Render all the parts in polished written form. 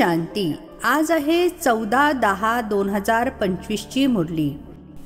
शांती. आज आहे 14/10/2025 ची मुरली.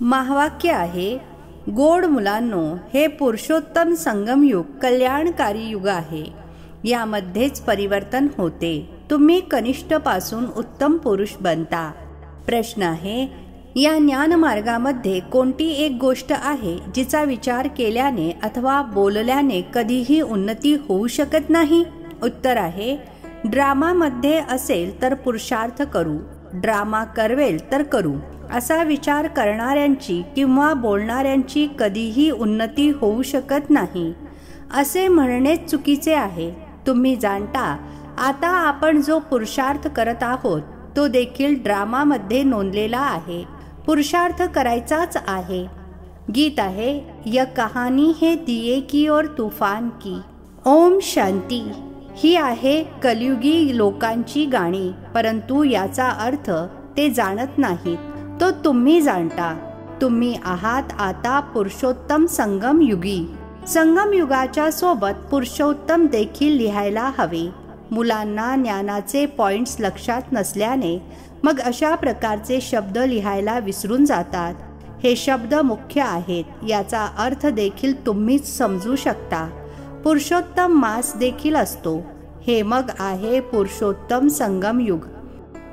महावाक्य आहे, गोड मुलांनो, हे पुरुषोत्तम संगमयुग कल्याणकारी युग आहे. यामध्येच परिवर्तन होते. तुम्ही कनिष्ठ पासून उत्तम पुरुष बनता. प्रश्न आहे, या ज्ञान मार्गामध्ये कोणती एक गोष्ट आहे जिचा विचार केल्याने अथवा बोलल्याने कधीही उन्नती होऊ शकत नाही? उत्तर आहे, ड्रामामध्ये असेल तर पुरुषार्थ करू, ड्रामा करवेल तर करू, असा विचार करणाऱ्यांची किंवा बोलणाऱ्यांची कधीही उन्नती होऊ शकत नाही. असे म्हणणेच चुकीचे आहे. तुम्ही जाणता, आता आपण जो पुरुषार्थ करत आहोत तो देखील ड्रामामध्ये नोंदलेला आहे. पुरुषार्थ करायचाच आहे. गीत आहे, यह कहानी है दिये की और तूफान की. ओम शांती. ही आहे कलियुगी लोकांची गाणी, परंतु याचा अर्थ ते जाणत नाहीत. तो तुम्ही जाणता. तुम्ही आहात आता पुरुषोत्तम संगम युगी. संगम युगाच्या सोबत पुरुषोत्तम देखील लिहायला हवे. मुलांना ज्ञानाचे पॉइंट्स लक्षात नसल्याने मग अशा प्रकारचे शब्द लिहायला विसरून जातात. हे शब्द मुख्य आहेत, याचा अर्थ देखील तुम्हीच समजू शकता. पुरुषोत्तम मास देखील असतो. हे मग आहे पुरुषोत्तम संगम युग.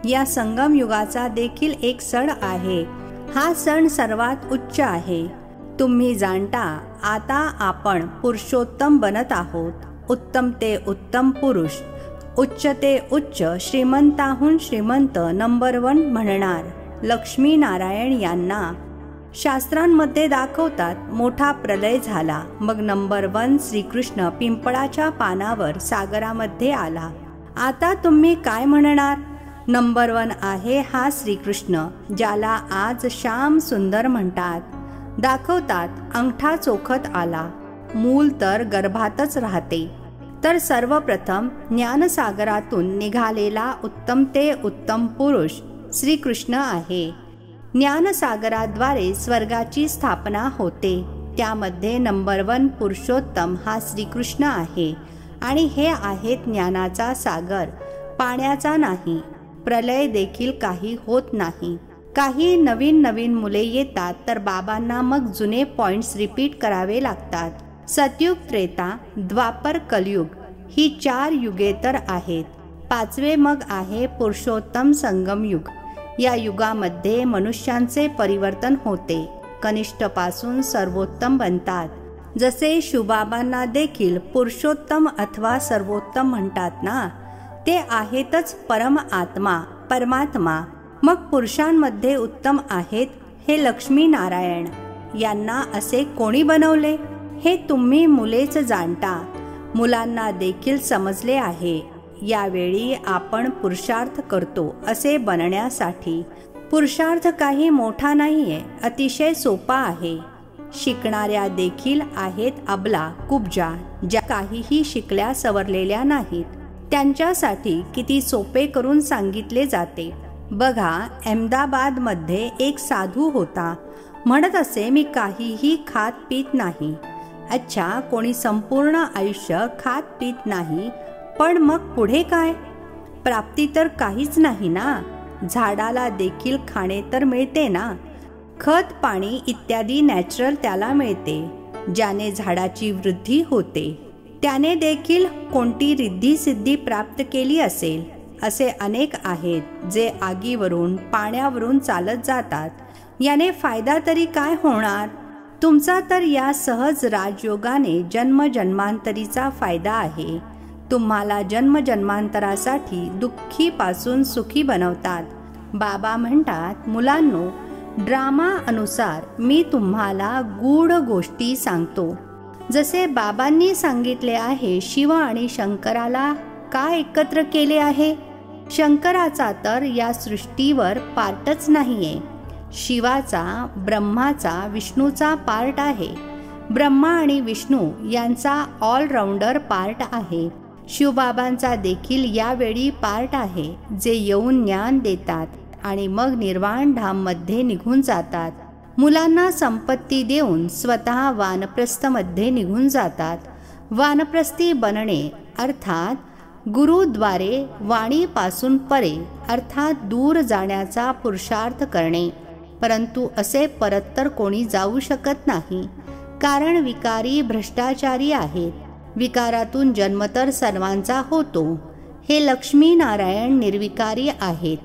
या संगम युगाचा देखील एक सण आहे. हा सण सर्वात उच्च आहे. तुम्ही जाणता, आता आपण पुरुषोत्तम बनत आहोत. उत्तम ते उत्तम पुरुष, उच्च ते उच्च, श्रीमंताहून श्रीमंत नंबर 1 म्हणणार लक्ष्मी नारायण यांना. शास्त्रांमध्ये दाखवतात, मोठा प्रलय झाला, मग नंबर 1 श्रीकृष्ण पिंपळाच्या पानावर सागरामध्ये आला. आता तुम्ही काय म्हणणार? नंबर 1 आहे हा श्रीकृष्ण, ज्याला आज श्याम सुंदर म्हणतात. दाखवतात, अंगठा चोखत आला, मूल तर गर्भातच राहते. तर सर्वप्रथम ज्ञानसागरातून निघालेला उत्तम ते उत्तम पुरुष श्रीकृष्ण आहे. ज्ञानसागराद्वारे स्वर्गाची स्थापना होते. त्यामध्ये नंबर 1 पुरुषोत्तम हा श्रीकृष्ण आहे. आणि हे आहेत ज्ञानाचा सागर, पाण्याचा नाही. प्रलय देखील काही होत नाही. काही नवीन नवीन मुले येतात तर बाबांना मग जुने पॉइंट्स रिपीट करावे लागतात. सतयुग, त्रेता, द्वापर, कलयुग ही 4 युगे तर आहेत. 5वे मग आहे पुरुषोत्तम संगम युग. या युगामध्ये मनुष्यांचे परिवर्तन होते. कनिष्ठ पासून सर्वोत्तम बनतात. जसे शिवबाबांना देखील पुरुषोत्तम अथवा सर्वोत्तम म्हणतात ना, ते आहेतच परम आत्मा, परमात्मा. मग पुरुषांमध्ये उत्तम आहेत हे लक्ष्मी नारायण. यांना असे कोणी बनवले हे तुम्ही मुलेच जाणता. मुलांना देखील समजले आहे. यावेळी आपण पुरुषार्थ करतो असे बनण्यासाठी. पुरुषार्थ काही मोठा नाहीये, अतिशय सोपा आहे. शिकणाऱ्या देखील आहेत अबला, कुब्जा, ज्या काहीही शिकल्या सवरलेल्या नाहीत. त्यांच्यासाठी किती सोपे करून सांगितले जाते. बघा, अहमदाबादमध्ये एक साधू होता. म्हणत असे, मी काहीही खात पीत नाही. अच्छा, कोणी संपूर्ण आयुष्य खात पीत नाही, पण मग पुढे काय? प्राप्ती तर काहीच नाही ना. झाडाला देखील खाणे तर मिळते ना. खत, पाणी इत्यादी नॅचरल त्याला मिळते. ज्याने झाडाची वृद्धी होते त्याने देखील कोणती रिद्धी सिद्धी प्राप्त केली असेल. असे अनेक आहेत जे आगीवरून, पाण्यावरून चालत जातात. याने फायदा तरी काय होणार? तुमचा तर या सहज राजयोगाने जन्मजन्मांतरीचा फायदा आहे. तुम्हाला जन्मजन्मांतरासाठी दुःखीपासून सुखी बनवतात. बाबा म्हणतात, मुलांनो, ड्रामा अनुसार मी तुम्हाला गूढ गोष्टी सांगतो. जसे बाबांनी सांगितले आहे, शिव आणि शंकराला का एकत्र केले आहे? शंकराचा तर या सृष्टीवर पार्टच नाहीये. शिवाचा, ब्रह्माचा, विष्णूचा पार्ट आहे. ब्रह्मा आणि विष्णू यांचा ऑलराऊंडर पार्ट आहे. शिवबाबांचा देखील यावेळी पार्ट आहे, जे येऊन ज्ञान देतात आणि मग निर्वाण धाममध्ये निघून जातात. मुलांना संपत्ती देऊन स्वतः वानप्रस्थमध्ये निघून जातात. वानप्रस्थी बनणे अर्थात गुरुद्वारे वाणीपासून परे अर्थात दूर जाण्याचा पुरुषार्थ करणे, परंतु असे परत तर कोणी जाऊ शकत नाही, कारण विकारी भ्रष्टाचारी आहेत. विकारातून जन्म तर सर्वांचा होतो. हे लक्ष्मीनारायण निर्विकारी आहेत,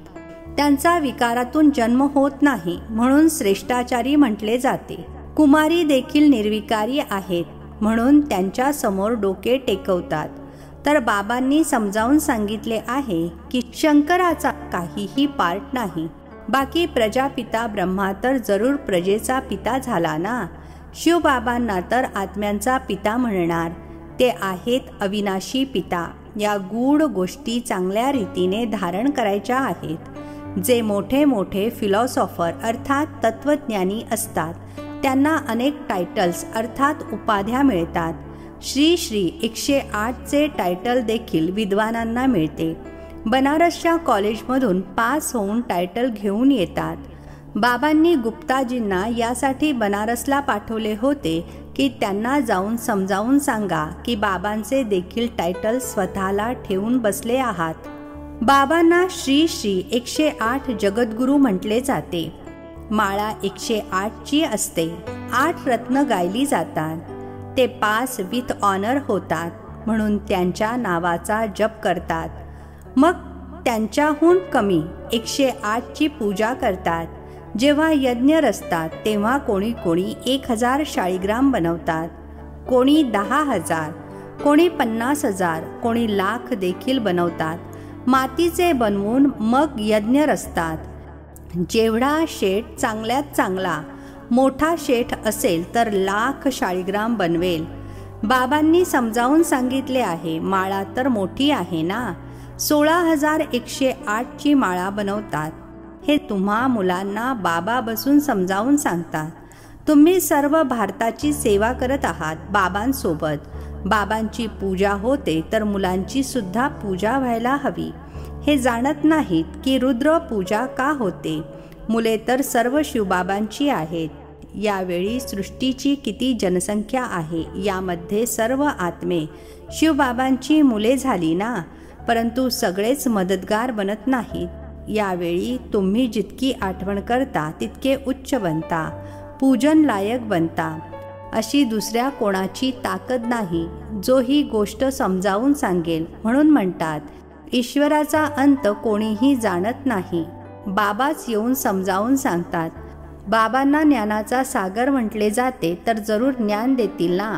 त्यांचा विकारातून जन्म होत नाही, म्हणून श्रेष्ठाचारी म्हटले जाते. कुमारी देखील निर्विकारी आहेत, म्हणून त्यांच्या समोर डोके टेकवतात. तर बाबांनी समजावून सांगितले आहे की शंकराचा काहीही पार्ट नाही. बाकी प्रजापिता ब्रह्मा तर जरूर प्रजेचा पिता झाला ना. शिवबाबांना तर आत्म्यांचा पिता म्हणणार. ते आहेत अविनाशी पिता. या गूढ गोष्टी चांगल्या रीतीने धारण करायच्या आहेत. जे मोठे मोठे फिलॉसॉफर अर्थात तत्वज्ञानी असतात त्यांना अनेक टायटल्स अर्थात उपाध्या मिळतात. श्री श्री 108चे टायटल देखील विद्वानांना मिळते. बनारसच्या कॉलेजमधून पास होऊन टायटल घेऊन येतात. बाबांनी गुप्ताजींना यासाठी बनारसला पाठवले होते की त्यांना जाऊन समजावून सांगा की बाबांचे देखील टायटल स्वतःला ठेवून बसले आहात. बाबांना श्री श्री 108 जगद्गुरू म्हटले जाते. माळा 108ची असते. 8 रत्न गायली जातात. ते पास विथ ऑनर होतात, म्हणून त्यांच्या नावाचा जप करतात. मग त्यांच्याहून कमी 108ची पूजा करतात. जेव्हा यज्ञ रचतात तेव्हा कोणी कोणी 1000 शाळीग्राम बनवतात, कोणी 10,000, कोणी 50,000, कोणी लाख देखील बनवतात. मातीचे बनवून मग यज्ञ रचतात. जेवढा शेठ चांगल्यात चांगला मोठा शेठ असेल तर लाख शाळीग्राम बनवेल. बाबांनी समजावून सांगितले आहे. माळा तर मोठी आहे ना. 16,108ची माळा बनवतात. हे तुम्हा मुलांना बाबा बसून समजावून सांगतात. तुम्ही सर्व भारताची सेवा करत आहात बाबांसोबत. बाबांची पूजा होते तर मुलांची सुद्धा पूजा व्हायला हवी. हे जाणत नाहीत की रुद्र पूजा का होते. मुले तर सर्व शिवबाबांची आहेत. यावेळी सृष्टीची किती जनसंख्या आहे, यामध्ये सर्व आत्मे शिवबाबांची मुले झाली ना. परंतु सगळेच मदतगार बनत नाहीत. यावेळी तुम्ही जितकी आठवण करता तितके उच्च बनता, पूजन लायक बनता. अशी दुसऱ्या कोणाची ताकद नाही जो ही गोष्ट समजावून सांगेल. म्हणून म्हणतात ईश्वराचा अंत कोणीही जाणत नाही. बाबाच येऊन समजावून सांगतात. बाबांना ज्ञानाचा सागर म्हटले जाते तर जरूर ज्ञान देतील ना.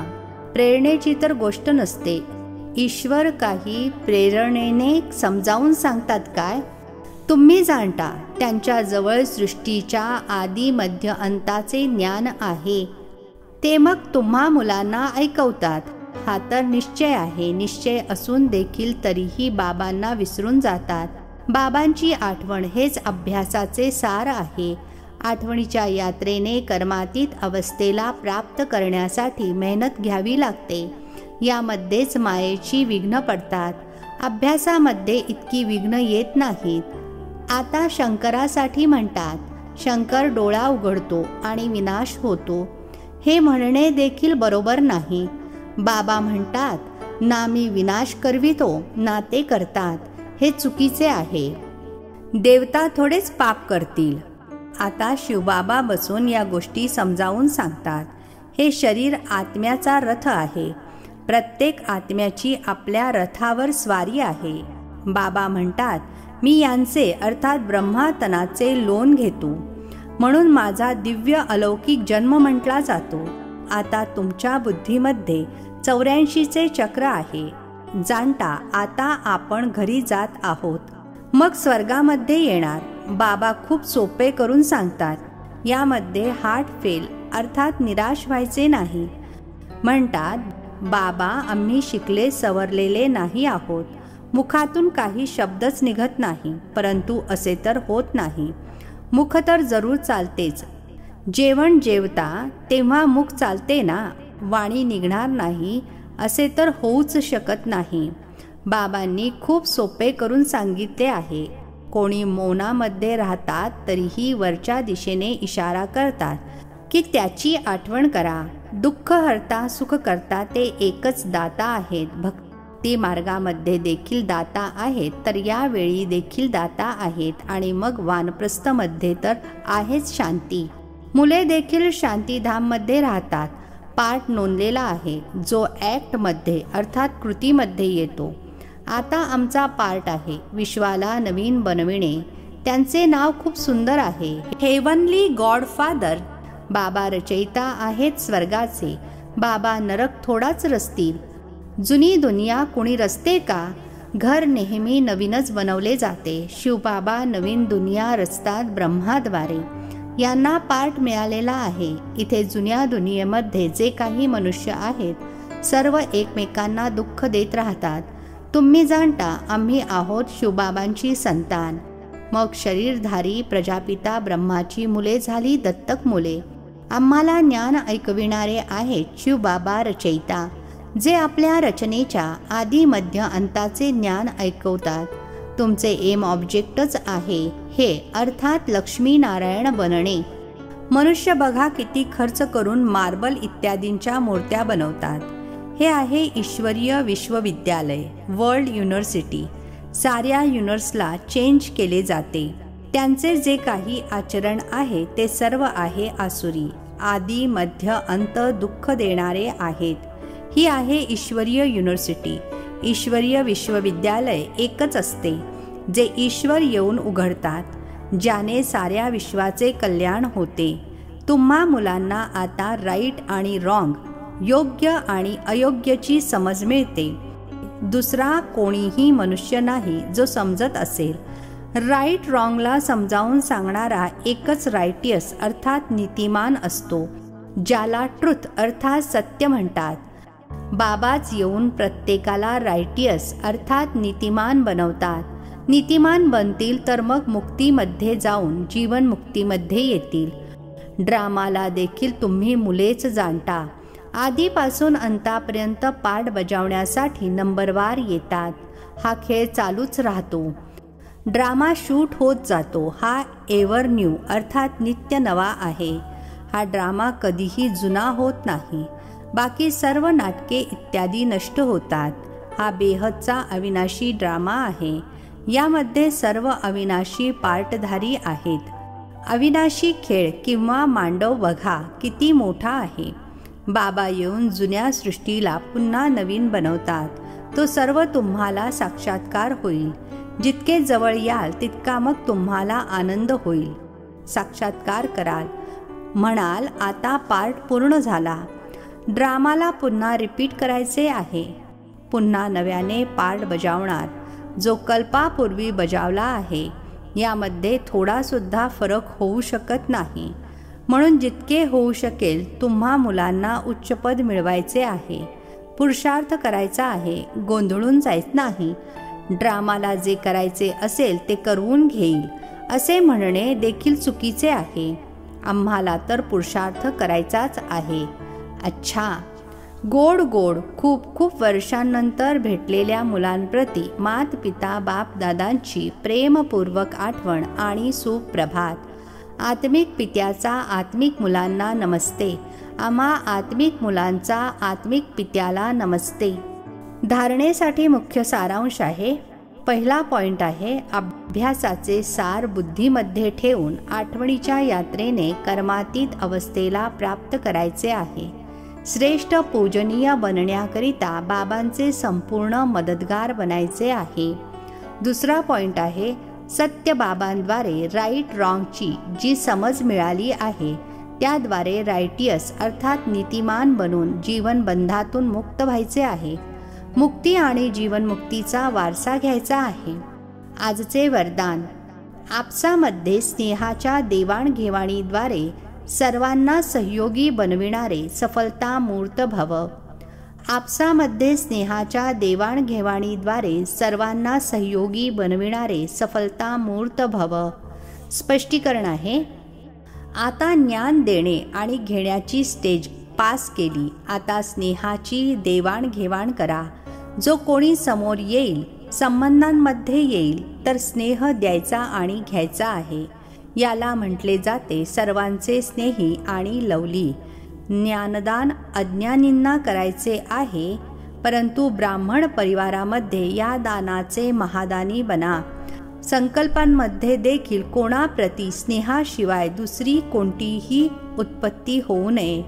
प्रेरणेची तर गोष्ट नसते. ईश्वर काही प्रेरणेने समजावून सांगतात काय. तुम्ही जाणता त्यांच्याजवळ सृष्टीच्या आदी मध्य अंताचे ज्ञान आहे. ते मग तुम्हा मुलांना ऐकवतात. हा तर निश्चय आहे. निश्चय असून देखील तरीही बाबांना विसरून जातात. बाबांची आठवण हेच अभ्यासाचे सार आहे. आठवणीच्या यात्रेने कर्मातीत अवस्थेला प्राप्त करण्यासाठी मेहनत घ्यावी लागते. यामध्येच मायेची विघ्न पडतात. अभ्यासामध्ये इतकी विघ्न येत नाहीत. आता शंकरासाठी म्हणतात. शंकर डोळा उघडतो आणि विनाश होतो. हे म्हणणे देखील बरोबर नाही. बाबा म्हणतात ना मी विनाश करवितो ना ते करतात. हे चुकीचे आहे. देवता थोडेच पाप करतील. आता शिवबाबा बसून या गोष्टी समजावून सांगतात. हे शरीर आत्म्याचा रथ आहे. प्रत्येक आत्म्याची आपल्या रथावर स्वारी आहे. बाबा म्हणतात मी यांचे अर्थात ब्रह्मातनाचे लोन घेतो, म्हणून माझा दिव्य अलौकिक जन्म म्हटला जातो. आता तुमच्या बुद्धीमध्ये 84चे चक्र आहे. जाणता आता आपण घरी जात आहोत, मग स्वर्गामध्ये येणार. बाबा खूप सोपे करून सांगतात. यामध्ये हार्ट फेल अर्थात निराश व्हायचे नाही. म्हणतात बाबा आम्ही शिकले सवरलेले नाही आहोत. मुखातून काही शब्दच निघत नाही. परंतु असे तर होत नाही. मुख तर जरूर चालतेच. जेवण जेवता तेव्हा मुख चालते ना. वाणी निघणार नाही असे तर होऊच शकत नाही. बाबांनी खूप सोपे करून सांगितले आहे. कोणी मौनामध्ये राहतात तरीही वरच्या दिशेने इशारा करतात की त्याची आठवण करा. दुःख हरता सुख करता ते एकच दाता आहेत. भक्ती मार्गामध्ये देखील दाता आहेत, तर यावेळी देखील दाता आहेत. आणि मग वानप्रस्थमध्ये तर आहेच शांती. मुले देखील शांतीधाममध्ये राहतात. पाठ नोंदलेला आहे, जो ॲक्टमध्ये अर्थात कृतीमध्ये येतो. आता आमचा पार्ट आहे विश्वाला नवीन बनविणे. त्यांचे नाव खूप सुंदर आहे, हेवनली गॉडफादर. बाबा रचयिता आहेत स्वर्गाचे. बाबा नरक थोडाच रचतील. जुनी दुनिया कुणी रचते का? घर नेहमी नवीनच बनवले जाते. शिवबाबा नवीन दुनिया रचतात ब्रह्माद्वारे. यांना पार्ट मिळालेला आहे. इथे जुन्या दुनियेमध्ये जे काही मनुष्य आहेत सर्व एकमेकांना दुःख देत राहतात. तुम्ही जाणता आम्ही आहोत शिवबाबांची संतान. मग शरीरधारी प्रजापिता ब्रह्माची मुले झाली दत्तक मुले. आम्हाला ज्ञान ऐकविणारे आहेत शिवबाबा रचयिता, जे आपल्या रचनेच्या आदी मध्य अंताचे ज्ञान ऐकवतात. तुमचे एम ऑब्जेक्टच आहे हे, अर्थात लक्ष्मी नारायण बनणे. मनुष्य बघा किती खर्च करून मार्बल इत्यादींच्या मूर्त्या बनवतात. हे आहे ईश्वरीय विश्वविद्यालय, वर्ल्ड युनिव्हर्सिटी. साऱ्या युनिव्हर्सला चेंज केले जाते. त्यांचे जे काही आचरण आहे ते सर्व आहे आसुरी. आदी मध्य अंत दुःख देणारे आहेत. ही आहे ईश्वरीय युनिव्हर्सिटी. ईश्वरीय विश्वविद्यालय एकच असते, जे ईश्वर येऊन उघडतात, ज्याने साऱ्या विश्वाचे कल्याण होते. तुम्हा मुलांना आता राईट आणि रॉंग, योग्य आणि अयोग्यची समज मिळते. दुसरा कोणीही मनुष्य नाही जो समजत असेल. राईट रॉंगला समजावून सांगणारा एकच रायटियस अर्थात नीतिमान असतो, ज्याला ट्रुथ अर्थात सत्य म्हणतात. बाबाच येऊन प्रत्येकाला रायटियस अर्थात नीतिमान बनवतात. नीतिमान बनतील तर मग मुक्तीमध्ये जाऊन जीवनमुक्तीमध्ये येतील. ड्रामाला देखील तुम्ही मुलेच जाणता. आधीपासून अंतापर्यंत पाठ बजावण्यासाठी नंबरवार येतात. हा खेळ चालूच राहतो. ड्रामा शूट होत जातो. हा एव्हर न्यू अर्थात नित्य नवा आहे. हा ड्रामा कधीही जुना होत नाही. बाकी सर्व नाटके इत्यादी नष्ट होतात. हा बेहदचा अविनाशी ड्रामा आहे. यामध्ये सर्व अविनाशी पार्टधारी आहेत. अविनाशी खेळ किंवा मांडव बघा किती मोठा आहे. बाबा येऊन जुन्या सृष्टीला पुन्हा नवीन बनवतात. तो सर्व तुम्हाला साक्षात्कार होईल. जितके जवळ याल तितका मग तुम्हाला आनंद होईल. साक्षात्कार कराल, म्हणाल आता पार्ट पूर्ण झाला. ड्रामाला पुन्हा रिपीट करायचे आहे. पुन्हा नव्याने पार्ट बजावणार, जो कल्पापूर्वी बजावला आहे. यामध्ये थोडासुद्धा फरक होऊ शकत नाही. म्हणून जितके होऊ शकेल तुम्हा मुलांना उच्चपद मिळवायचे आहे. पुरुषार्थ करायचा आहे, गोंधळून जायचं नाही. ड्रामाला जे करायचे असेल ते करवून घेईल असे म्हणणे देखील चुकीचे आहे. आम्हाला तर पुरुषार्थ करायचाच आहे. अच्छा, गोड गोड खूप खूप वर्षांनंतर भेटलेल्या मुलांप्रती मात पिता बाप दादांची प्रेमपूर्वक आठवण आणि सुप्रभात. आत्मिक पित्याचा आत्मिक मुलांना नमस्ते. आम्हा आत्मिक मुलांचा आत्मिक पित्याला नमस्ते. धारणेसाठी मुख्य सारांश आहे. पहिला पॉइंट आहे, अभ्यासाचे सार बुद्धीमध्ये ठेवून आठवणीच्या यात्रेने कर्मातीत अवस्थेला प्राप्त करायचे आहे. श्रेष्ठ पूजनीय बनण्याकरिता बाबांचे संपूर्ण मदतगार बनायचे आहे. दुसरा पॉइंट आहे, सत्य बाबांद्वारे राईट रॉंगची जी समज मिळाली आहे त्याद्वारे रायटियस अर्थात नीतिमान बनून जीवनबंधातून मुक्त व्हायचे आहे. मुक्ती आणि जीवनमुक्तीचा वारसा घ्यायचा आहे. आजचे वरदान, आपसामध्ये स्नेहाच्या देवाणघेवाणीद्वारे सर्वांना सहयोगी बनविणारे सफलता मूर्त भव. आपसामध्ये स्नेहाच्या देवाणघेवाणीद्वारे सर्वांना सहयोगी बनविणारे सफलता मूर्त भव. स्पष्टीकरण आहे, आता ज्ञान देणे आणि घेण्याची स्टेज पास केली. आता स्नेहाची देवाणघेवाण करा. जो कोणी समोर येईल, संबंधांमध्ये येईल, तर स्नेह द्यायचा आणि घ्यायचा आहे. याला म्हटले जाते सर्वांचे स्नेही आणि लवली. ज्ञानदान अज्ञानींना करायचे आहे, परंतु ब्राह्मण परिवारामध्ये या दानाचे महादानी बना। संकल्पांमध्ये देखील कोणाप्रती स्नेहाशिवाय दुसरी कोणतीही उत्पत्ती होऊ नये।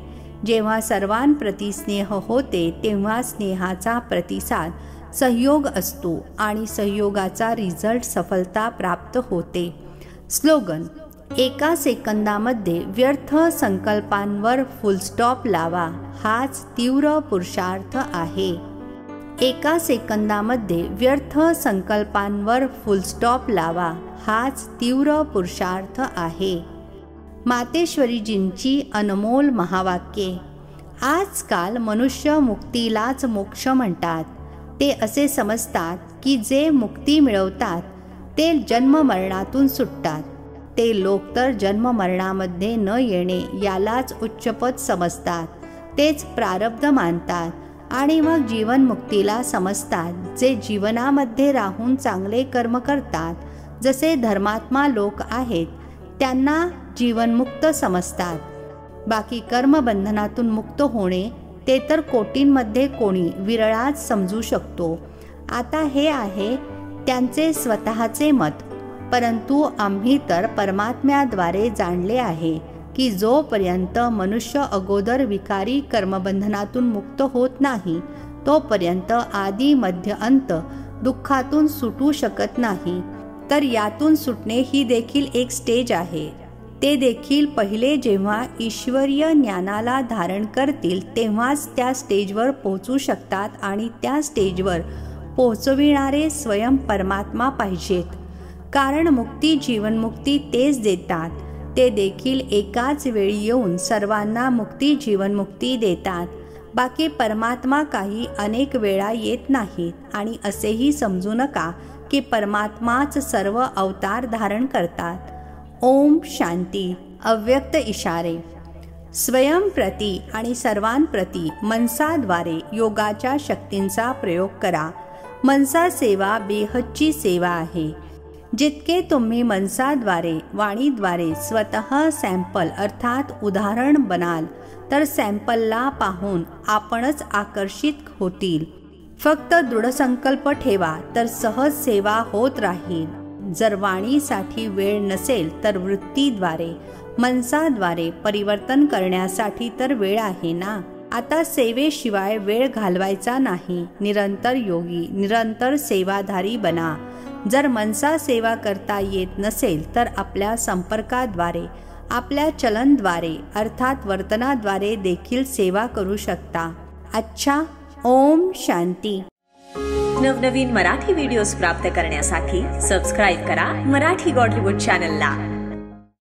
जेव्हा सर्वांप्रती स्नेह होते तेव्हा स्नेहाचा प्रतिसाद सहयोग असतो आणि सहयोगाचा रिझल्ट सफलता प्राप्त होते। स्लोगन: एका सेकंदामध्ये व्यर्थ संकल्पांवर फुलस्टॉप लावा, हाच तीव्र पुरुषार्थ आहे। एका सेकंदामध्ये व्यर्थ संकल्पांवर फुलस्टॉप लावा, हाच तीव्र पुरुषार्थ आहे। मातेश्वरीजींची अनमोल महावाक्ये। आजकाल मनुष्य मुक्तीलाच मोक्ष म्हणतात। ते असे समजतात की जे मुक्ती मिळवतात ते जन्ममरणातून सुटतात। ते लोक तर जन्ममरणामध्ये न येणे यालाच उच्चपद समजतात, तेच प्रारब्ध मानतात आणि मग जीवनमुक्तीला समजतात। जे जीवनामध्ये राहून चांगले कर्म करतात, जसे धर्मात्मा लोक आहेत, त्यांना जीवनमुक्त समजतात। बाकी कर्मबंधनातून मुक्त होणे ते तर कोटींमध्ये कोणी विरळाच समजू शकतो। आता हे आहे त्यांचे स्वतःचे मत, परंतु आम्ही तर परमात्म्याद्वारे जाणले आहे की जोपर्यंत मनुष्य अगोदर विकारी कर्मबंधनातून मुक्त होत नाही तोपर्यंत आदी मध्य अंत दुःखातून सुटू शकत नाही। तर यातून सुटणे ही देखील एक स्टेज आहे। ते देखील पहिले जेव्हा ईश्वरीय ज्ञानाला धारण करतील तेव्हाच त्या स्टेजवर पोहोचू शकतात आणि त्या स्टेजवर पोहोचविणारे स्वयं परमात्मा पाहिजेत। कारण मुक्ती जीवनमुक्ती तेच देतात। ते देखील एकाच वेळी येऊन सर्वांना मुक्ती जीवनमुक्ती देतात। बाकी परमात्मा काही अनेक वेळा येत नाहीत आणि असेही समजू नका की परमात्माच सर्व अवतार धारण करतात। ओम शांती। अव्यक्त इशारे। स्वयं प्रती आणि सर्वांप्रती मनसाद्वारे योगाच्या शक्तींचा प्रयोग करा। मनसा सेवा बेहदची सेवा आहे। जितके तुम्ही मनसाद्वारे वाणीद्वारे स्वतः सॅम्पल अर्थात उदाहरण बनाल तर सॅम्पलला पाहून आपणच आकर्षित होतील। फक्त दृढसंकल्प ठेवा तर सहज सेवा होत राहील। जर वाणीसाठी वेळ नसेल तर वृत्तीद्वारे मनसाद्वारे परिवर्तन करण्यासाठी तर वेळ आहे ना। आता सेवेशिवाय वेळ घालवायचा नाही। निरंतर योगी निरंतर सेवाधारी बना। जर मनसा सेवा करता येत नसेल तर आपल्या संपर्काद्वारे आपल्या चलनद्वारे अर्थात वर्तनाद्वारे देखील सेवा करू शकता। अच्छा, ओम शांती। नवनवीन मराठी व्हिडिओज प्राप्त करण्यासाठी सबस्क्राईब करा मराठी गॉडलीवूड चॅनलला।